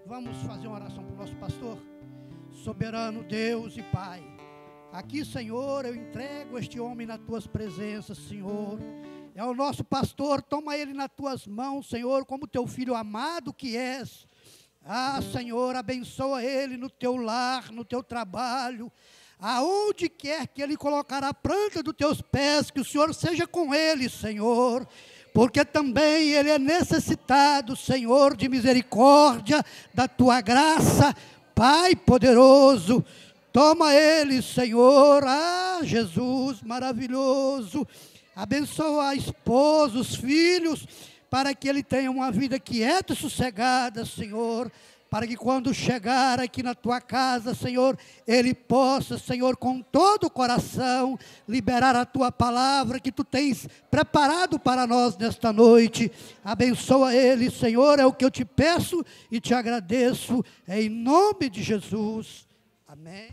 Vamos fazer uma oração para o nosso pastor. Soberano Deus e Pai, aqui, Senhor, eu entrego este homem nas tuas presenças, Senhor. É o nosso pastor, toma ele nas tuas mãos, Senhor, como teu filho amado que és. Ah, Senhor, abençoa ele no teu lar, no teu trabalho, aonde quer que ele colocar a planta dos teus pés, que o Senhor seja com ele, Senhor, porque também ele é necessitado, Senhor, de misericórdia, da tua graça. Pai poderoso, toma ele, Senhor. Ah, Jesus maravilhoso, abençoa a esposa, os filhos, para que ele tenha uma vida quieta e sossegada, Senhor, para que quando chegar aqui na tua casa, Senhor, ele possa, Senhor, com todo o coração, liberar a tua palavra que tu tens preparado para nós nesta noite. Abençoa ele, Senhor, é o que eu te peço e te agradeço, em nome de Jesus. Amém.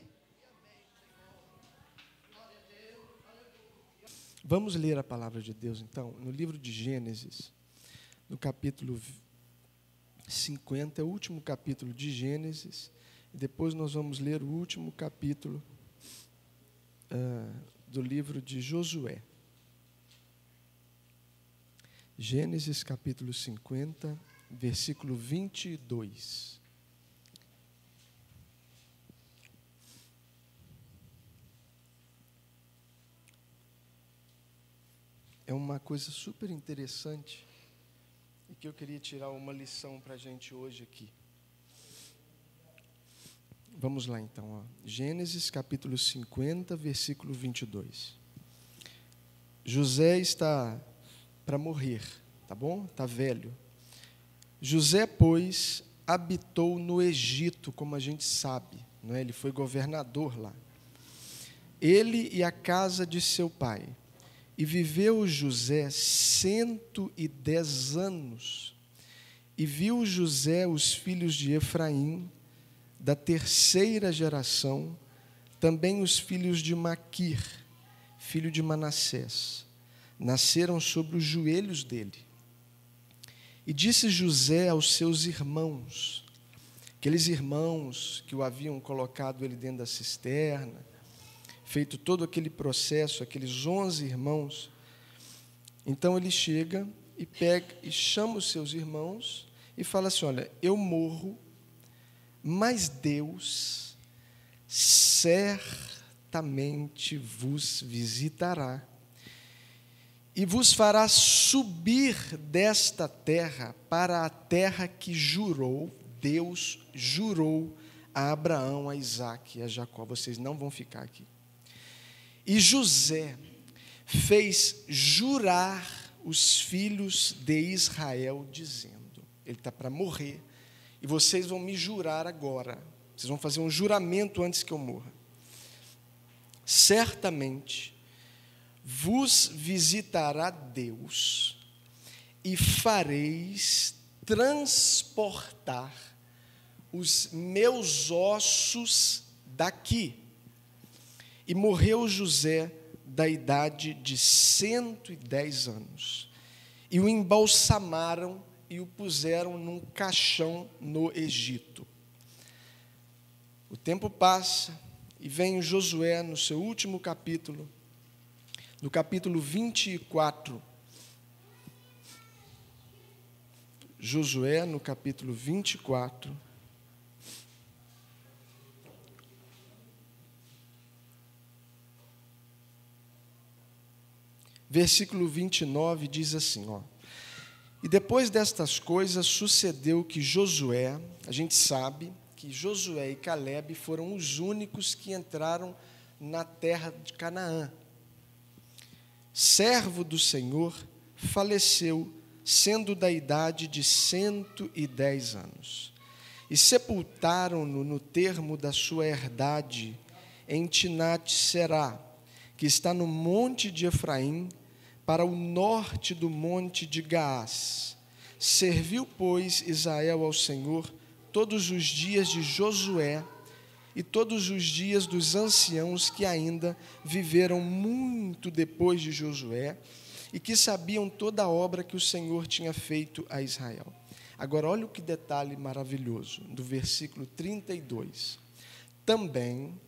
Vamos ler a palavra de Deus, então, no livro de Gênesis, no capítulo 50, é o último capítulo de Gênesis, e depois nós vamos ler o último capítulo do livro de Josué. Gênesis capítulo 50, versículo 22. É uma coisa super interessante e que eu queria tirar uma lição para a gente hoje aqui. Vamos lá então, ó. Gênesis capítulo 50, versículo 22. José está para morrer, tá bom? Está velho. José, pois, habitou no Egito, como a gente sabe, não é? Ele foi governador lá. Ele e a casa de seu pai. E viveu José 110 anos, e viu José os filhos de Efraim, da terceira geração, também os filhos de Maquir, filho de Manassés, nasceram sobre os joelhos dele. E disse José aos seus irmãos, aqueles irmãos que o haviam colocado ele dentro da cisterna, feito todo aquele processo, aqueles 11 irmãos, então ele chega e pega e chama os seus irmãos e fala assim: olha, eu morro, mas Deus certamente vos visitará e vos fará subir desta terra para a terra que jurou, Deus jurou a Abraão, a Isaque e a Jacó. Vocês não vão ficar aqui. E José fez jurar os filhos de Israel, dizendo: ele está para morrer, e vocês vão me jurar agora, vocês vão fazer um juramento antes que eu morra. Certamente vos visitará Deus, e fareis transportar os meus ossos daqui. E morreu José da idade de 110 anos. E o embalsamaram e o puseram num caixão no Egito. O tempo passa e vem Josué no seu último capítulo, no capítulo 24. Josué, no capítulo 24. Versículo 29 diz assim, ó: e depois destas coisas sucedeu que Josué, a gente sabe que Josué e Calebe foram os únicos que entraram na terra de Canaã. Servo do Senhor, faleceu, sendo da idade de 110 anos. E sepultaram-no no termo da sua herdade, em Timnat-Será, que está no monte de Efraim, para o norte do monte de Gaás. Serviu, pois, Israel ao Senhor todos os dias de Josué e todos os dias dos anciãos que ainda viveram muito depois de Josué e que sabiam toda a obra que o Senhor tinha feito a Israel. Agora, olha o que detalhe maravilhoso, do versículo 32. Também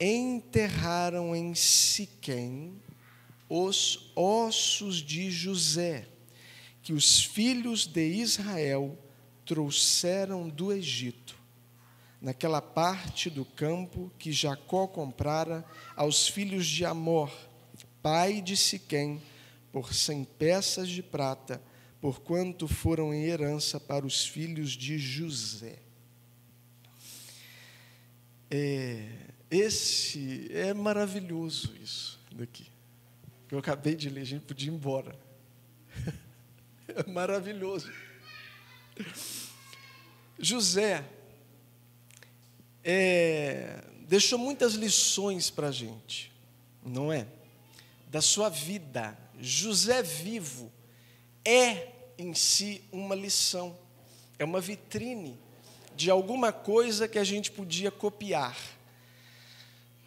enterraram em Siquém os ossos de José, que os filhos de Israel trouxeram do Egito, naquela parte do campo que Jacó comprara aos filhos de Amor, pai de Siquém, por 100 peças de prata, porquanto foram em herança para os filhos de José. Esse é maravilhoso, isso daqui. Que eu acabei de ler, a gente podia ir embora. É maravilhoso. José deixou muitas lições para a gente, não é? Da sua vida. José vivo é em si uma lição, é uma vitrine de alguma coisa que a gente podia copiar.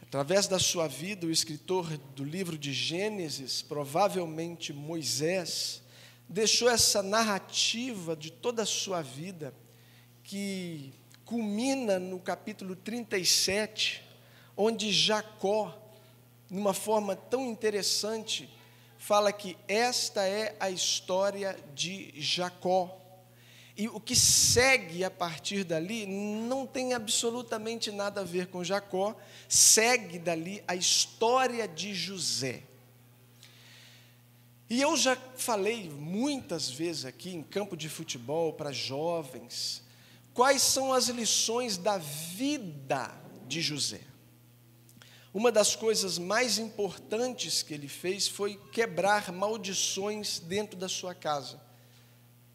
Através da sua vida, o escritor do livro de Gênesis, provavelmente Moisés, deixou essa narrativa de toda a sua vida, que culmina no capítulo 37, onde Jacó, numa forma tão interessante, fala que esta é a história de Jacó. E o que segue a partir dali não tem absolutamente nada a ver com Jacó, segue dali a história de José. E eu já falei muitas vezes aqui em campo de futebol para jovens, quais são as lições da vida de José. Uma das coisas mais importantes que ele fez foi quebrar maldições dentro da sua casa.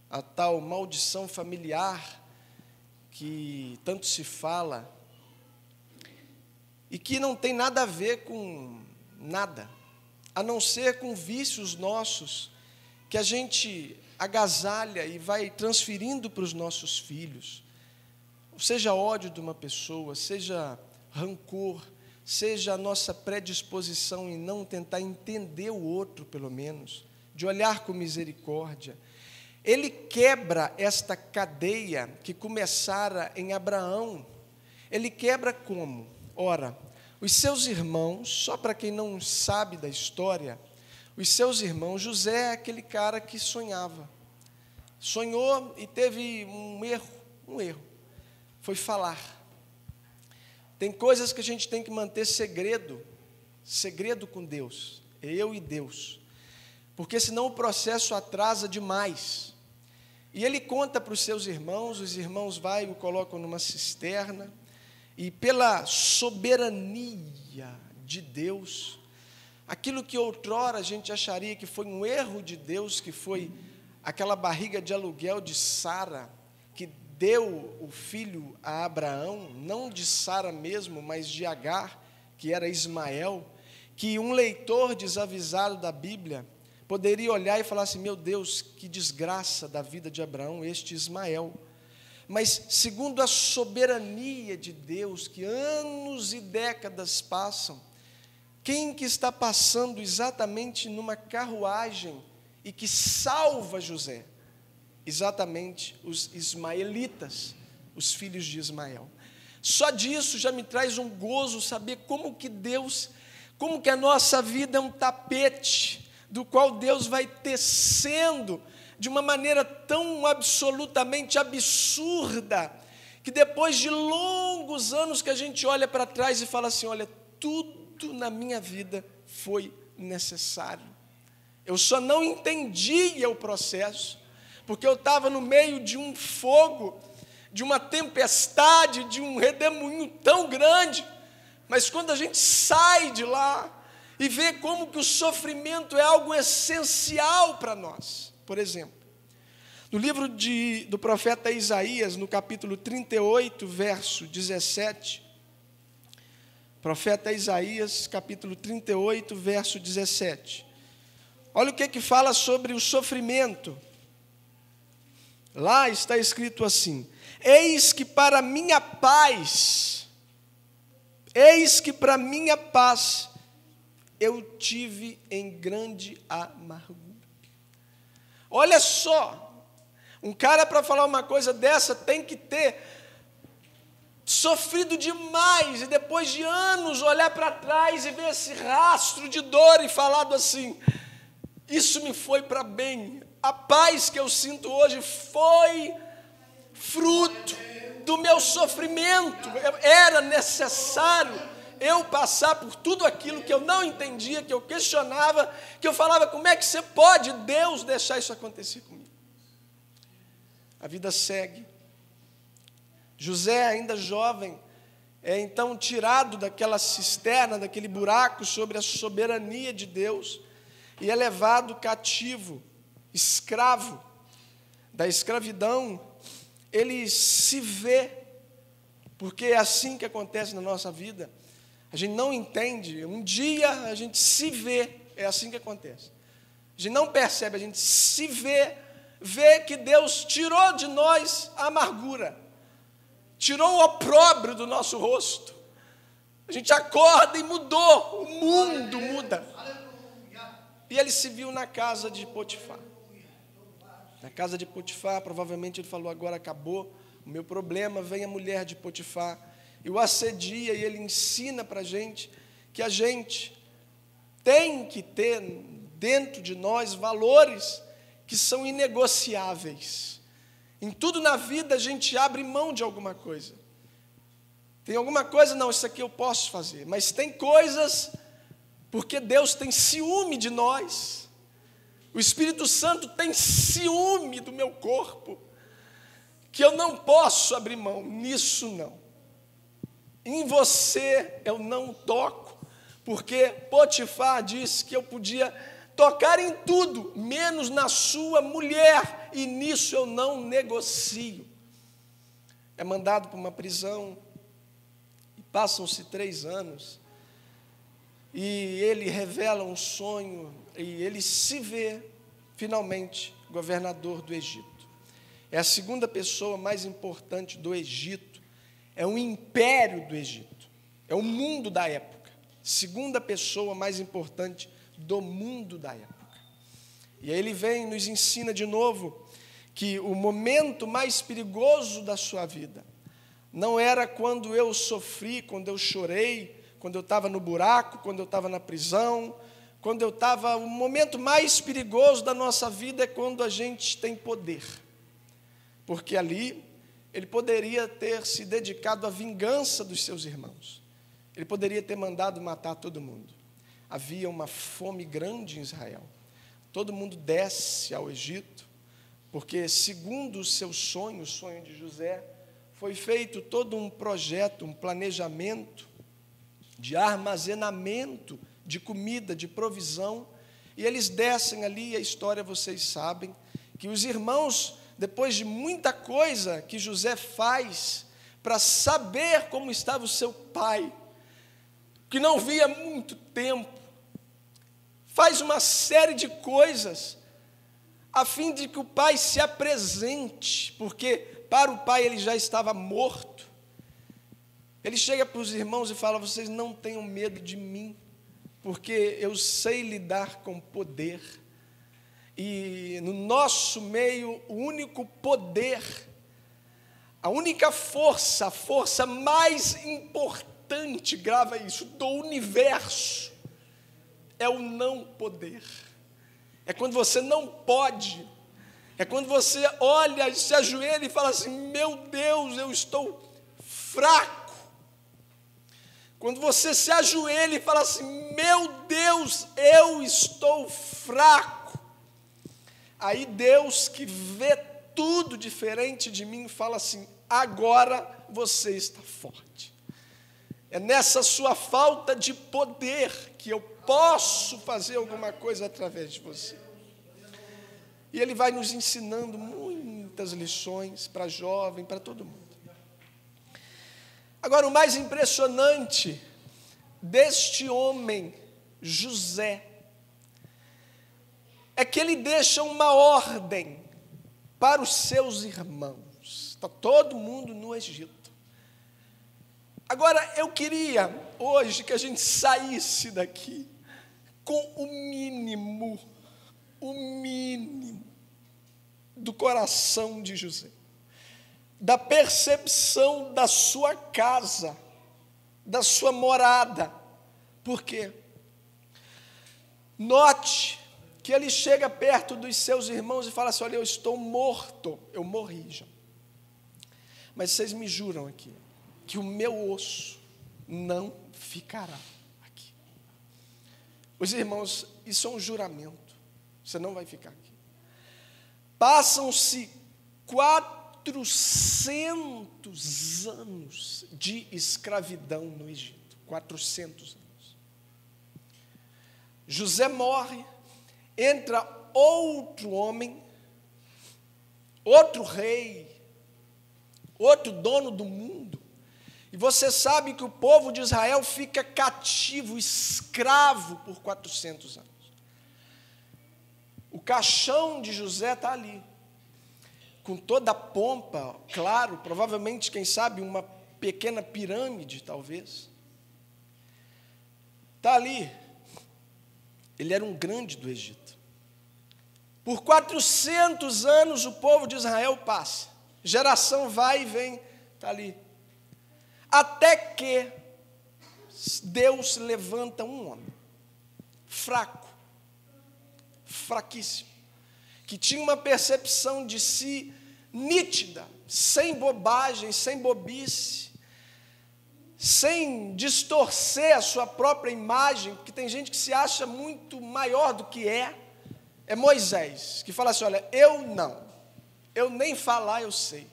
A tal maldição familiar que tanto se fala e que não tem nada a ver com nada, a não ser com vícios nossos que a gente agasalha e vai transferindo para os nossos filhos. Seja ódio de uma pessoa, seja rancor, seja a nossa predisposição em não tentar entender o outro, pelo menos, de olhar com misericórdia. Ele quebra esta cadeia que começara em Abraão. Ele quebra como? Ora, os seus irmãos, só para quem não sabe da história, os seus irmãos, José é aquele cara que sonhava. Sonhou e teve um erro. Foi falar. Tem coisas que a gente tem que manter segredo com Deus, eu e Deus, porque senão o processo atrasa demais. E ele conta para os seus irmãos, os irmãos vai e o colocam numa cisterna, e pela soberania de Deus, aquilo que outrora a gente acharia que foi um erro de Deus, que foi aquela barriga de aluguel de Sara, que deu o filho a Abraão, não de Sara mesmo, mas de Agar, que era Ismael, que um leitor desavisado da Bíblia poderia olhar e falar assim: meu Deus, que desgraça da vida de Abraão, este Ismael. Mas, segundo a soberania de Deus, que anos e décadas passam, quem que está passando exatamente numa carruagem e que salva José? Exatamente os ismaelitas, os filhos de Ismael. Só disso já me traz um gozo saber como que a nossa vida é um tapete, do qual Deus vai tecendo de uma maneira tão absolutamente absurda, que depois de longos anos que a gente olha para trás e fala assim: olha, tudo na minha vida foi necessário. Eu só não entendia o processo, porque eu estava no meio de um fogo, de uma tempestade, de um redemoinho tão grande, mas quando a gente sai de lá e vê como que o sofrimento é algo essencial para nós. Por exemplo, no livro do profeta Isaías, no capítulo 38, verso 17, profeta Isaías, capítulo 38, verso 17, olha o que fala sobre o sofrimento. Lá está escrito assim: eis que para minha paz eu tive em grande amargura. Olha só Um cara, para falar uma coisa dessa, tem que ter sofrido demais, e depois de anos olhar para trás e ver esse rastro de dor e falado assim: isso me foi para bem. A paz que eu sinto hoje foi fruto do meu sofrimento. Era necessário eu passar por tudo aquilo que eu não entendia, que eu questionava, que eu falava: como é que você pode, Deus, deixar isso acontecer comigo? A vida segue. José, ainda jovem, é então tirado daquela cisterna, daquele buraco sobre a soberania de Deus, e é levado cativo, escravo. Da escravidão, ele se vê, porque é assim que acontece na nossa vida. A gente não entende, um dia a gente se vê, é assim que acontece. A gente não percebe, a gente se vê, vê que Deus tirou de nós a amargura, tirou o opróbrio do nosso rosto. A gente acorda e mudou, o mundo muda. E ele se viu na casa de Potifar. Na casa de Potifar, provavelmente ele falou: agora acabou o meu problema, vem a mulher de Potifar, e o assedia, e ele ensina para a gente que a gente tem que ter dentro de nós valores que são inegociáveis. Em tudo na vida a gente abre mão de alguma coisa. Tem alguma coisa, não, isso aqui eu posso fazer, mas tem coisas, porque Deus tem ciúme de nós. O Espírito Santo tem ciúme do meu corpo, que eu não posso abrir mão, nisso não. Em você eu não toco, porque Potifar disse que eu podia tocar em tudo, menos na sua mulher, e nisso eu não negocio. É mandado para uma prisão, e passam-se 3 anos, e ele revela um sonho, e ele se vê, finalmente, governador do Egito. É a segunda pessoa mais importante do Egito, é o império do Egito, é o mundo da época, segunda pessoa mais importante do mundo da época. E aí ele vem e nos ensina de novo que o momento mais perigoso da sua vida não era quando eu sofri, quando eu chorei, quando eu estava no buraco, quando eu estava na prisão, quando eu estava... O momento mais perigoso da nossa vida é quando a gente tem poder, porque ali ele poderia ter se dedicado à vingança dos seus irmãos, ele poderia ter mandado matar todo mundo. Havia uma fome grande em Israel, todo mundo desce ao Egito, porque segundo o seu sonho, o sonho de José, foi feito todo um projeto, um planejamento de armazenamento de comida, de provisão, e eles descem ali, a história vocês sabem, que os irmãos, depois de muita coisa que José faz para saber como estava o seu pai, que não via há muito tempo, faz uma série de coisas a fim de que o pai se apresente, porque para o pai ele já estava morto. Ele chega para os irmãos e fala: vocês não tenham medo de mim, porque eu sei lidar com poder. E no nosso meio, o único poder, a única força, a força mais importante, grava isso, do universo, é o não poder. É quando você não pode. É quando você olha e se ajoelha e fala assim: meu Deus, eu estou fraco. Quando você se ajoelha e fala assim: meu Deus, eu estou fraco. Aí Deus, que vê tudo diferente de mim, fala assim: agora você está forte. É nessa sua falta de poder que eu posso fazer alguma coisa através de você. E ele vai nos ensinando muitas lições para jovem, para todo mundo. Agora, o mais impressionante deste homem, José, é que ele deixa uma ordem para os seus irmãos. Está todo mundo no Egito. Agora, eu queria hoje que a gente saísse daqui com o mínimo do coração de José, da percepção da sua casa, da sua morada. Por quê? Note que ele chega perto dos seus irmãos e fala assim: olha, eu estou morto, eu morri já. Mas vocês me juram aqui, que o meu osso não ficará aqui. Os irmãos, isso é um juramento, você não vai ficar aqui. Passam-se 400 anos de escravidão no Egito. 400 anos. José morre, entra outro homem, outro rei, outro dono do mundo. E você sabe que o povo de Israel fica cativo, escravo por 400 anos. O caixão de José está ali, com toda a pompa, claro, provavelmente, quem sabe, uma pequena pirâmide, talvez. Está ali. Ele era um grande do Egito. Por 400 anos o povo de Israel passa. Geração vai e vem, está ali. Até que Deus levanta um homem, fraco, fraquíssimo, que tinha uma percepção de si nítida, sem bobagem, sem bobice, sem distorcer a sua própria imagem, porque tem gente que se acha muito maior do que é. É Moisés, que fala assim: olha, eu nem falar eu sei.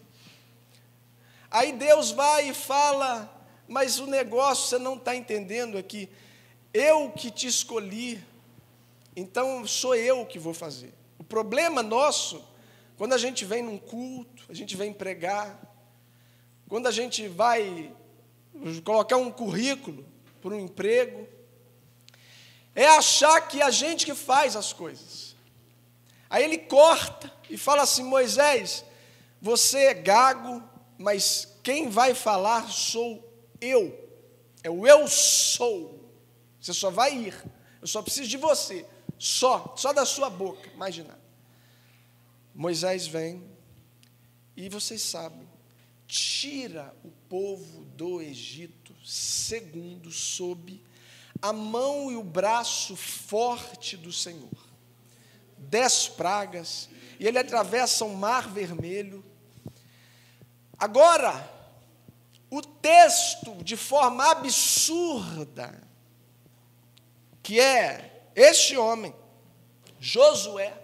Aí Deus vai e fala: mas o negócio você não está entendendo aqui, eu que te escolhi, então sou eu que vou fazer. O problema nosso, quando a gente vem num culto, a gente vem pregar, quando a gente vai colocar um currículo para um emprego, é achar que a gente que faz as coisas. Aí ele corta e fala assim: Moisés, você é gago, mas quem vai falar sou eu. É o eu sou. Você só vai ir. Eu só preciso de você. Só da sua boca, mais de nada. Moisés vem e vocês sabem, tira o povo do Egito, segundo sob a mão e o braço forte do Senhor. 10 pragas, e ele atravessa o Mar Vermelho. Agora, o texto, de forma absurda, que é este homem, Josué,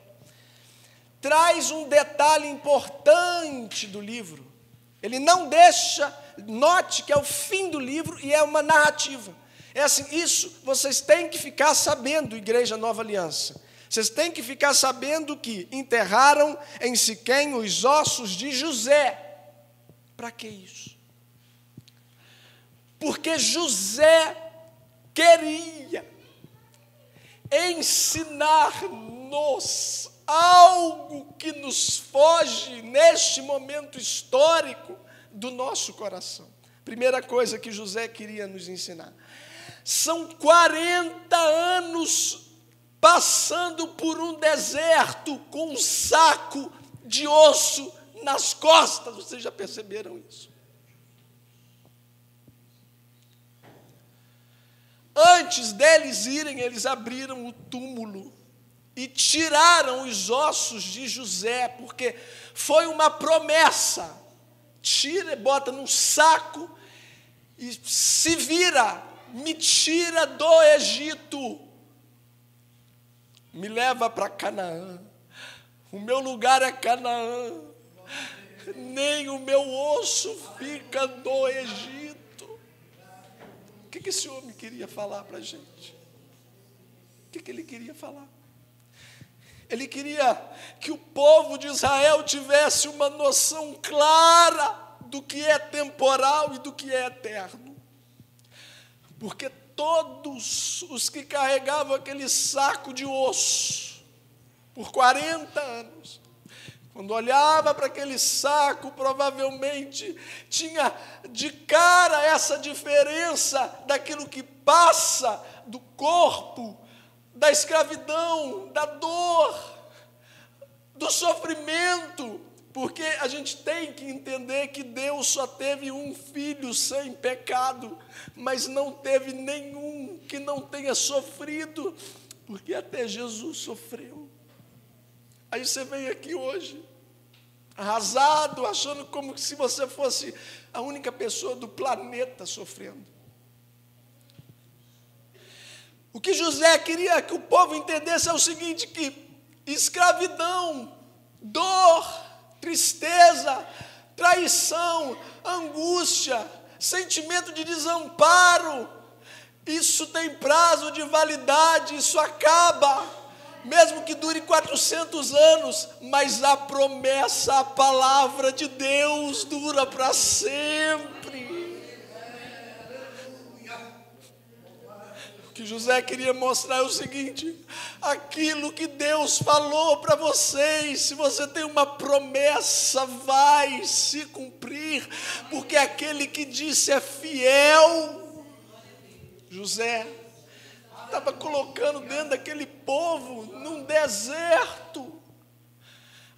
traz um detalhe importante do livro. Ele não deixa, note que é o fim do livro e é uma narrativa. É assim, isso vocês têm que ficar sabendo, Igreja Nova Aliança. Vocês têm que ficar sabendo que enterraram em Siquém os ossos de José. Para que isso? Porque José queria ensinar-nos algo que nos foge neste momento histórico do nosso coração. Primeira coisa que José queria nos ensinar. São 40 anos passando por um deserto com um saco de osso nas costas. Vocês já perceberam isso? Antes deles irem, eles abriram o túmulo e tiraram os ossos de José, porque foi uma promessa. Tira, bota num saco e se vira, me tira do Egito, me leva para Canaã. O meu lugar é Canaã, nem o meu osso fica no Egito. O que esse homem queria falar para a gente? O que ele queria falar? Ele queria que o povo de Israel tivesse uma noção clara do que é temporal e do que é eterno. Porque todos os que carregavam aquele saco de osso por 40 anos, quando olhava para aquele saco, provavelmente tinha de cara essa diferença daquilo que passa do corpo, da escravidão, da dor, do sofrimento, porque a gente tem que entender que Deus só teve um filho sem pecado, mas não teve nenhum que não tenha sofrido, porque até Jesus sofreu. Aí você vem aqui hoje, arrasado, achando como se você fosse a única pessoa do planeta sofrendo. O que José queria que o povo entendesse é o seguinte, que escravidão, dor, tristeza, traição, angústia, sentimento de desamparo, isso tem prazo de validade, isso acaba, mesmo que dure 400 anos, mas a promessa, a palavra de Deus dura para sempre. O que José queria mostrar é o seguinte: aquilo que Deus falou para vocês, se você tem uma promessa, vai se cumprir, porque aquele que disse é fiel. José estava colocando dentro daquele povo, num deserto,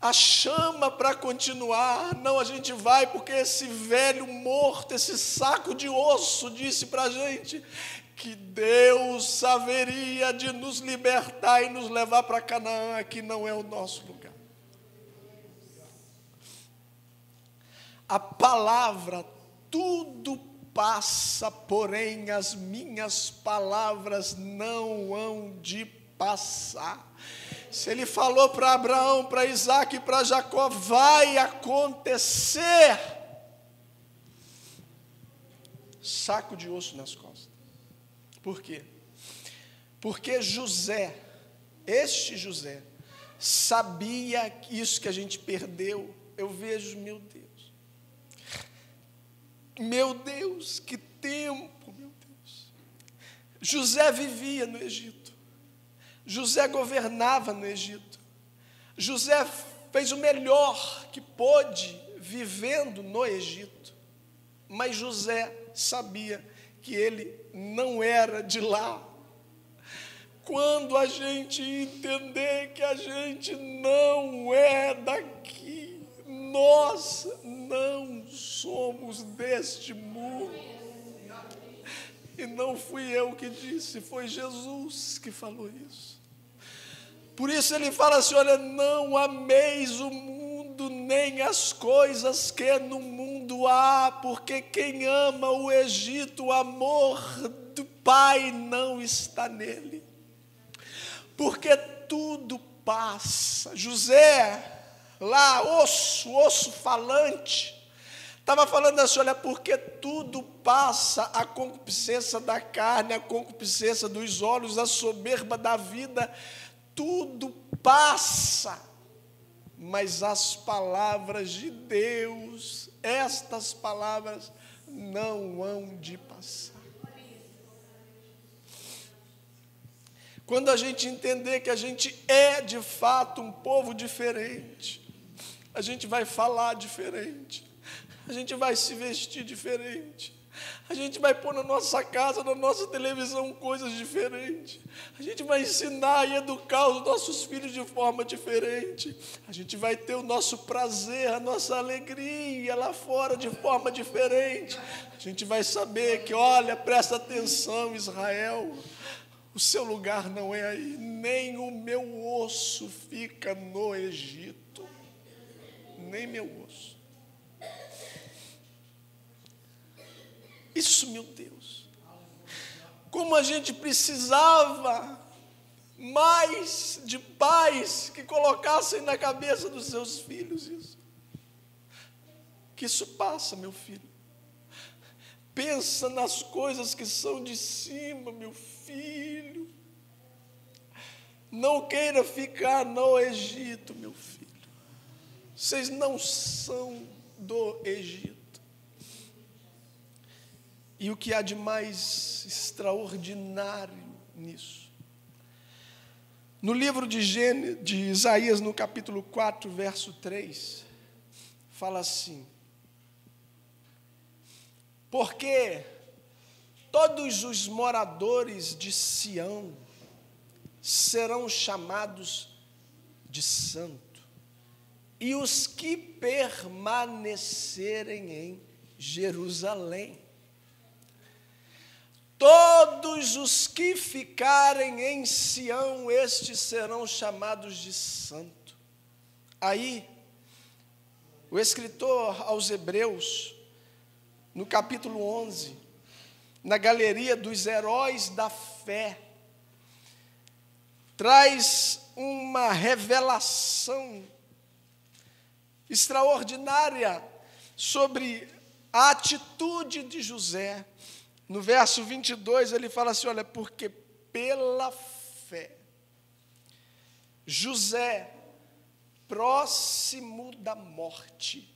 a chama para continuar. Não, a gente vai porque esse velho morto, esse saco de osso disse para a gente que Deus haveria de nos libertar e nos levar para Canaã, que não é o nosso lugar. A palavra, tudo passa, porém as minhas palavras não hão de passar. Se ele falou para Abraão, para Isaac e para Jacó, vai acontecer. Saco de osso nas costas. Por quê? Porque José, este José, sabia que isso que a gente perdeu. Eu vejo, meu Deus, que tempo, meu Deus. José vivia no Egito. José governava no Egito. José fez o melhor que pôde vivendo no Egito. Mas José sabia que ele não era de lá. Quando a gente entender que a gente não é daqui, nós não somos deste mundo. E não fui eu que disse, foi Jesus que falou isso. Por isso ele fala assim, olha, não ameis o mundo, nem as coisas que no mundo há, porque quem ama o Egito, o amor do Pai não está nele. Porque tudo passa. José, lá, osso falante, estava falando assim, olha, porque tudo passa, a concupiscência da carne, a concupiscência dos olhos, a soberba da vida, tudo passa, mas as palavras de Deus, estas palavras não hão de passar. Quando a gente entender que a gente é de fato um povo diferente, a gente vai falar diferente, a gente vai se vestir diferente, a gente vai pôr na nossa casa, na nossa televisão coisas diferentes, a gente vai ensinar e educar os nossos filhos de forma diferente, a gente vai ter o nosso prazer, a nossa alegria lá fora de forma diferente, a gente vai saber que, olha, presta atenção, Israel, o seu lugar não é aí, nem o meu osso fica no Egito, nem meu osso. Isso, meu Deus, como a gente precisava mais de pais que colocassem na cabeça dos seus filhos isso. Que isso passa, meu filho. Pensa nas coisas que são de cima, meu filho. Não queira ficar no Egito, meu filho. Vocês não são do Egito. E o que há de mais extraordinário nisso? No livro de Isaías, no capítulo 4, verso 3, fala assim: porque todos os moradores de Sião serão chamados de santo, e os que permanecerem em Jerusalém. Todos os que ficarem em Sião, estes serão chamados de santo. Aí, o escritor aos Hebreus, no capítulo 11, na galeria dos heróis da fé, traz uma revelação extraordinária sobre a atitude de José. No verso 22, ele fala assim, olha, porque pela fé, José, próximo da morte,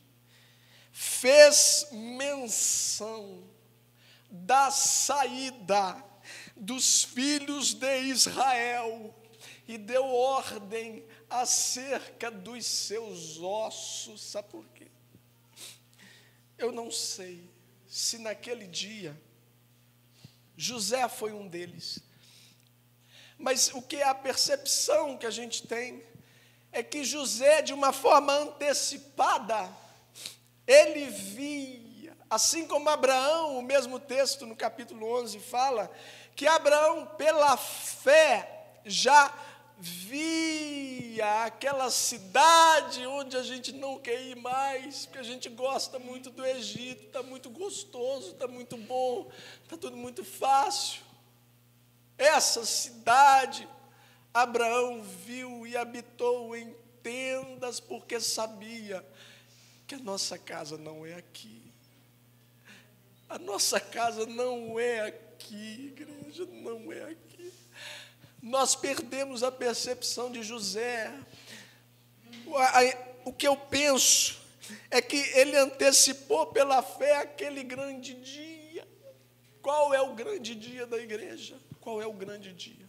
fez menção da saída dos filhos de Israel e deu ordem acerca dos seus ossos. Sabe por quê? Eu não sei se naquele dia José foi um deles, mas o que é a percepção que a gente tem é que José, de uma forma antecipada, ele via, assim como Abraão, o mesmo texto no capítulo 11 fala, que Abraão, pela fé, já via aquela cidade onde a gente não quer ir mais, porque a gente gosta muito do Egito, está muito gostoso, está muito bom, está tudo muito fácil. Essa cidade, Abraão viu e habitou em tendas, porque sabia que a nossa casa não é aqui. A nossa casa não é aqui, igreja, não é aqui. Nós perdemos a percepção de José. O que eu penso é que ele antecipou pela fé aquele grande dia. Qual é o grande dia da igreja? Qual é o grande dia?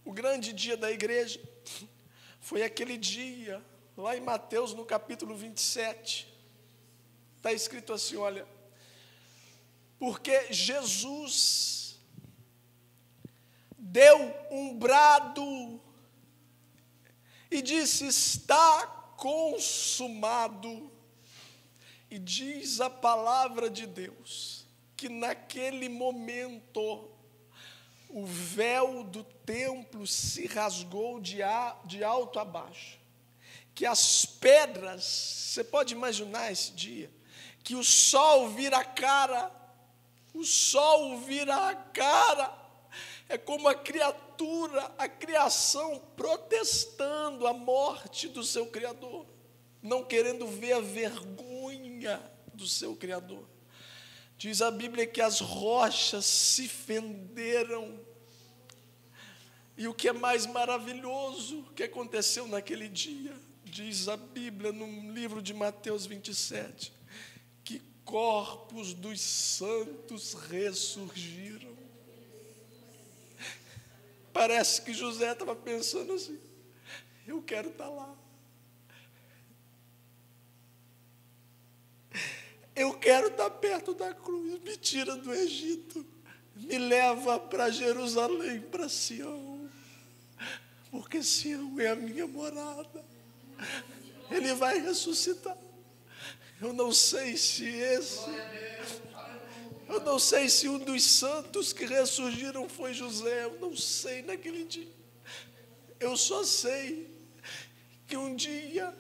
O grande dia da igreja foi aquele dia, lá em Mateus, no capítulo 27. Está escrito assim, olha, porque Jesus deu um brado e disse, está consumado. E diz a palavra de Deus, que naquele momento, o véu do templo se rasgou de alto a baixo, que as pedras, você pode imaginar esse dia, que o sol vira a cara, é como a criatura, a criação protestando a morte do seu Criador, não querendo ver a vergonha do seu Criador. Diz a Bíblia que as rochas se fenderam. E o que é mais maravilhoso que aconteceu naquele dia, diz a Bíblia no livro de Mateus 27, que corpos dos santos ressurgiram. Parece que José estava pensando assim, eu quero estar lá. Eu quero estar perto da cruz, me tira do Egito, me leva para Jerusalém, para Sião, porque Sião é a minha morada. Ele vai ressuscitar. Eu não sei se um dos santos que ressurgiram foi José, eu não sei naquele dia. Eu só sei que um dia,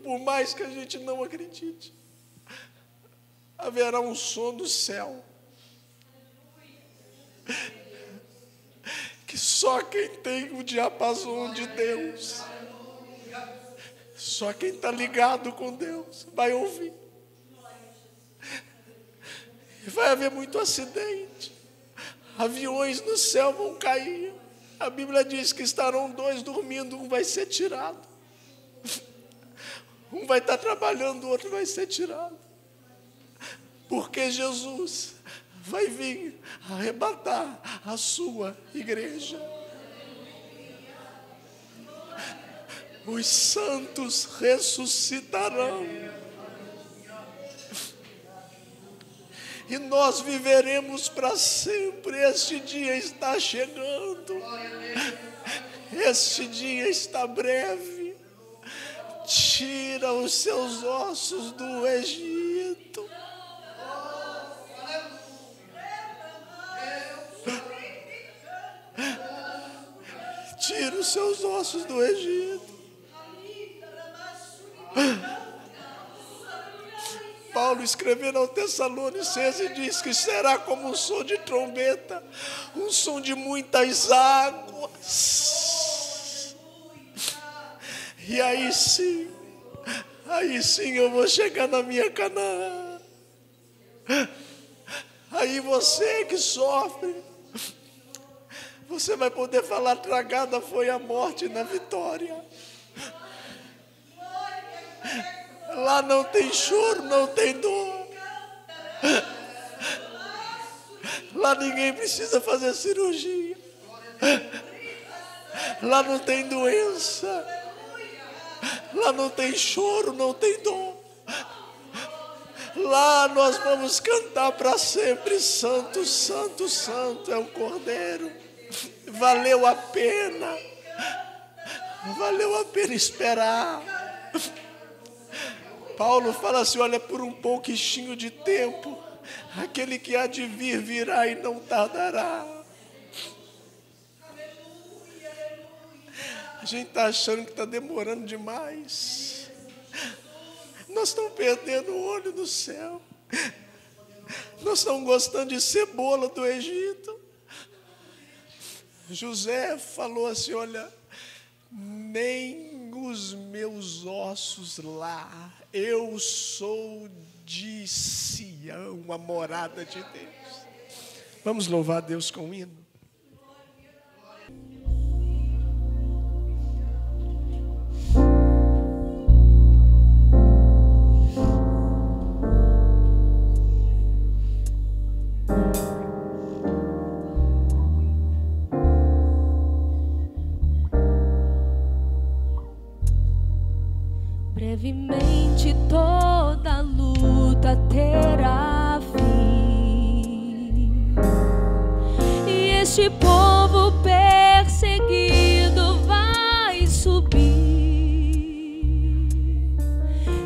por mais que a gente não acredite, haverá um som do céu, que só quem tem o diapasão de Deus, só quem está ligado com Deus vai ouvir. E vai haver muito acidente, aviões no céu vão cair. A Bíblia diz que estarão dois dormindo, um vai ser tirado. Um vai estar trabalhando, o outro vai ser tirado. Porque Jesus vai vir arrebatar a sua igreja. Os santos ressuscitarão. E nós viveremos para sempre. Este dia está chegando. Este dia está breve. tira os seus ossos do Egito. Tira os seus ossos do Egito. Paulo, escrevendo ao Tessalonicenses, diz que será como um som de trombeta, um som de muitas águas. E aí sim eu vou chegar na minha Canaã. Aí você que sofre, você vai poder falar: tragada foi a morte na vitória. Lá não tem choro, não tem dor. Lá ninguém precisa fazer cirurgia. Lá não tem doença. Lá não tem choro, não tem dor. Lá nós vamos cantar para sempre: santo, santo, santo é o Cordeiro. Valeu a pena. Valeu a pena esperar. Paulo fala assim: olha, por um pouquinho de tempo, aquele que há de vir virá e não tardará. A gente está achando que está demorando demais. Nós estamos perdendo o olho do céu. Nós estamos gostando de cebola do Egito. José falou assim: olha, nem os meus ossos lá, eu sou de Sião, a morada de Deus. Vamos louvar a Deus com o hino. Brevemente toda luta terá fim, e este povo perseguido vai subir.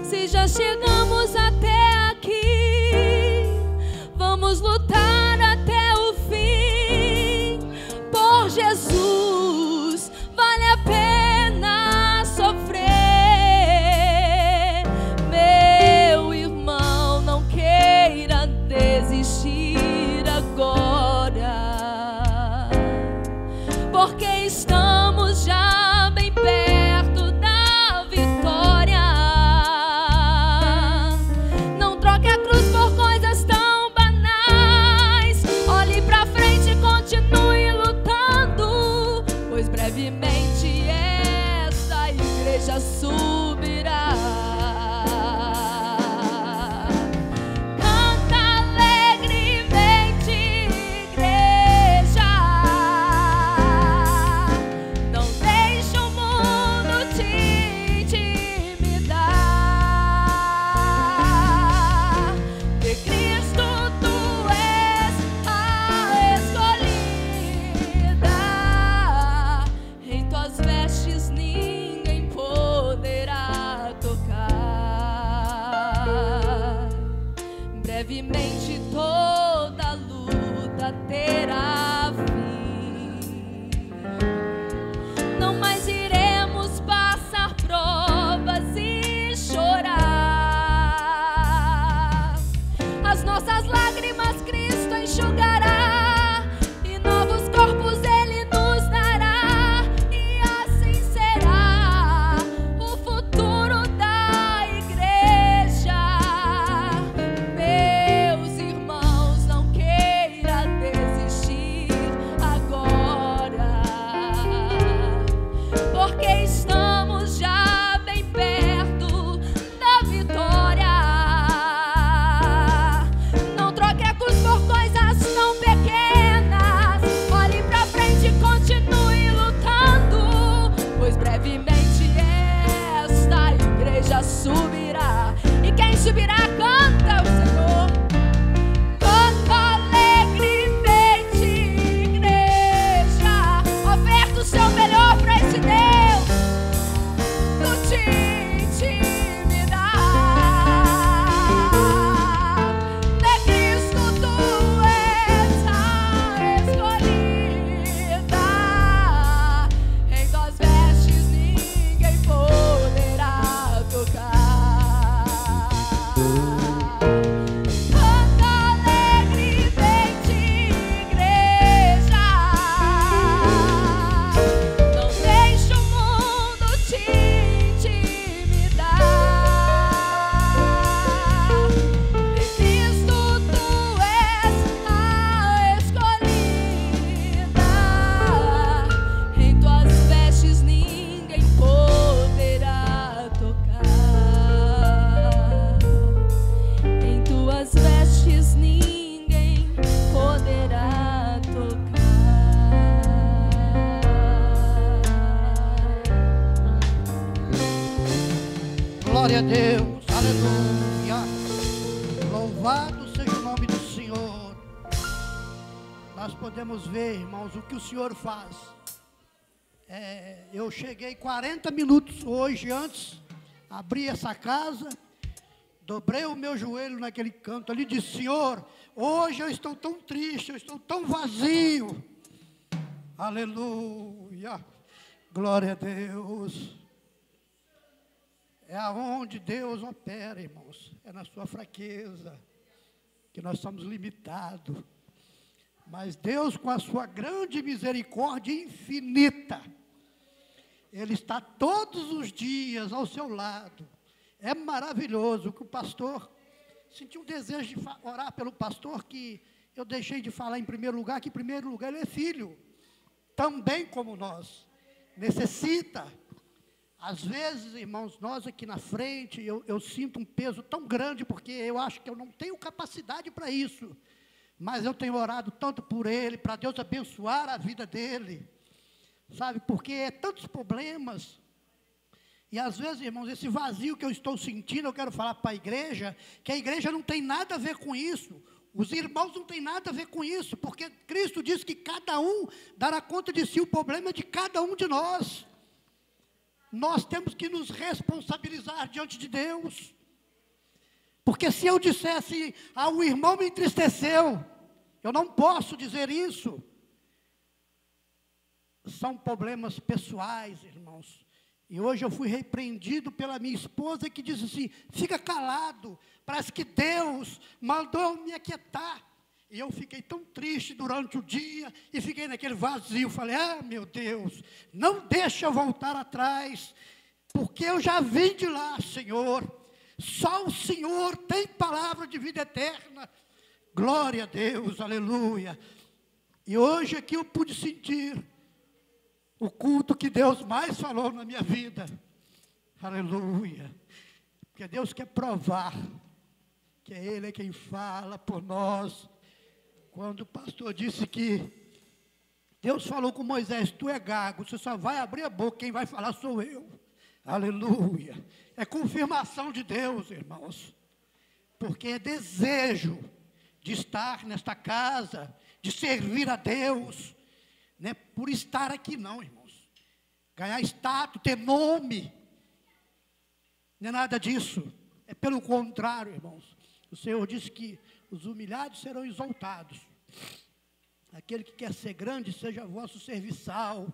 Se já chegamos até aqui, vamos lutar até o fim. Por Jesus vale a pena sofrer. Porque estamos já bem perto da vitória. Não troque a cruz por coisas tão banais. Olhe pra frente e continue lutando, pois brevemente essa igreja subirá. Brevemente toda luta terá fim. Não mais iremos passar provas e chorar. As nossas lágrimas Cristo enxugará, e novos corpos Ele nos dará. E assim será o futuro da igreja. Porque estamos já bem perto da vitória. Não troque a cruz por coisas tão Deus, aleluia. Louvado seja o nome do Senhor. Nós podemos ver, irmãos, o que o Senhor faz. Eu cheguei 40 minutos hoje antes, abri essa casa, dobrei o meu joelho naquele canto ali e disse: Senhor, hoje eu estou tão triste, eu estou tão vazio. Aleluia, glória a Deus. É aonde Deus opera, irmãos, é na sua fraqueza, que nós somos limitados. Mas Deus, com a sua grande misericórdia infinita, Ele está todos os dias ao seu lado. É maravilhoso que o pastor, senti um desejo de orar pelo pastor, que eu deixei de falar em primeiro lugar, que em primeiro lugar ele é filho, também como nós, necessita. Às vezes, irmãos, nós aqui na frente, eu sinto um peso tão grande, porque eu acho que eu não tenho capacidade para isso, mas eu tenho orado tanto por ele, para Deus abençoar a vida dele, sabe, porque é tantos problemas, e às vezes, irmãos, esse vazio que eu estou sentindo, eu quero falar para a igreja, que a igreja não tem nada a ver com isso, os irmãos não têm nada a ver com isso, porque Cristo diz que cada um dará conta de si, o problema é de cada um de nós. Nós temos que nos responsabilizar diante de Deus, porque se eu dissesse, o irmão me entristeceu, eu não posso dizer isso. São problemas pessoais, irmãos, e hoje eu fui repreendido pela minha esposa, que disse assim: fica calado, parece que Deus mandou eu me aquietar. E eu fiquei tão triste durante o dia, e fiquei naquele vazio, falei: meu Deus, não deixa eu voltar atrás, porque eu já vim de lá, Senhor, só o Senhor tem palavra de vida eterna, glória a Deus, aleluia. E hoje aqui eu pude sentir o culto que Deus mais falou na minha vida, aleluia, porque Deus quer provar que Ele é quem fala por nós. Quando o pastor disse que Deus falou com Moisés: tu é gago, você só vai abrir a boca, quem vai falar sou eu. Aleluia. É confirmação de Deus, irmãos. Porque é desejo de estar nesta casa, de servir a Deus. Não é por estar aqui não, irmãos. Ganhar status, ter nome. Não é nada disso. É pelo contrário, irmãos. O Senhor disse que os humilhados serão exaltados. Aquele que quer ser grande, seja vosso serviçal.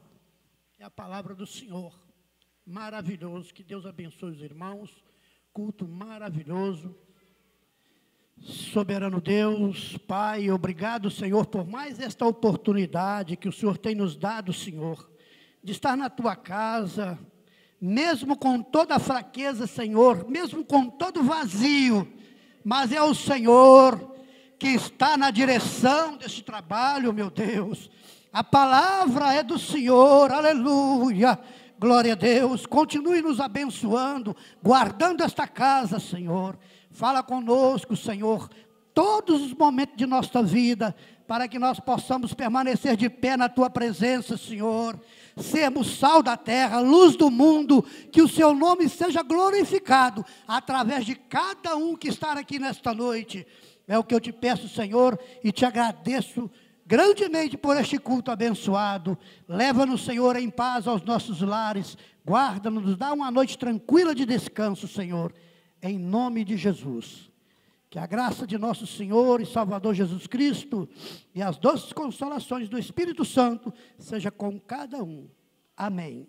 É a palavra do Senhor. Maravilhoso. Que Deus abençoe os irmãos. Culto maravilhoso. Soberano Deus, Pai, obrigado, Senhor, por mais esta oportunidade que o Senhor tem nos dado, Senhor, de estar na Tua casa, mesmo com toda a fraqueza, Senhor, mesmo com todo o vazio, mas é o Senhor que está na direção deste trabalho, meu Deus. A palavra é do Senhor, aleluia, glória a Deus. Continue nos abençoando, guardando esta casa, Senhor. Fala conosco, Senhor, todos os momentos de nossa vida, para que nós possamos permanecer de pé na Tua presença, Senhor. Sermos sal da terra, luz do mundo, que o Seu nome seja glorificado através de cada um que está aqui nesta noite. É o que eu te peço, Senhor, e te agradeço grandemente por este culto abençoado. Leva-nos, Senhor, em paz aos nossos lares. Guarda-nos, nos dá uma noite tranquila de descanso, Senhor, em nome de Jesus. Que a graça de nosso Senhor e Salvador Jesus Cristo e as doces consolações do Espírito Santo seja com cada um. Amém.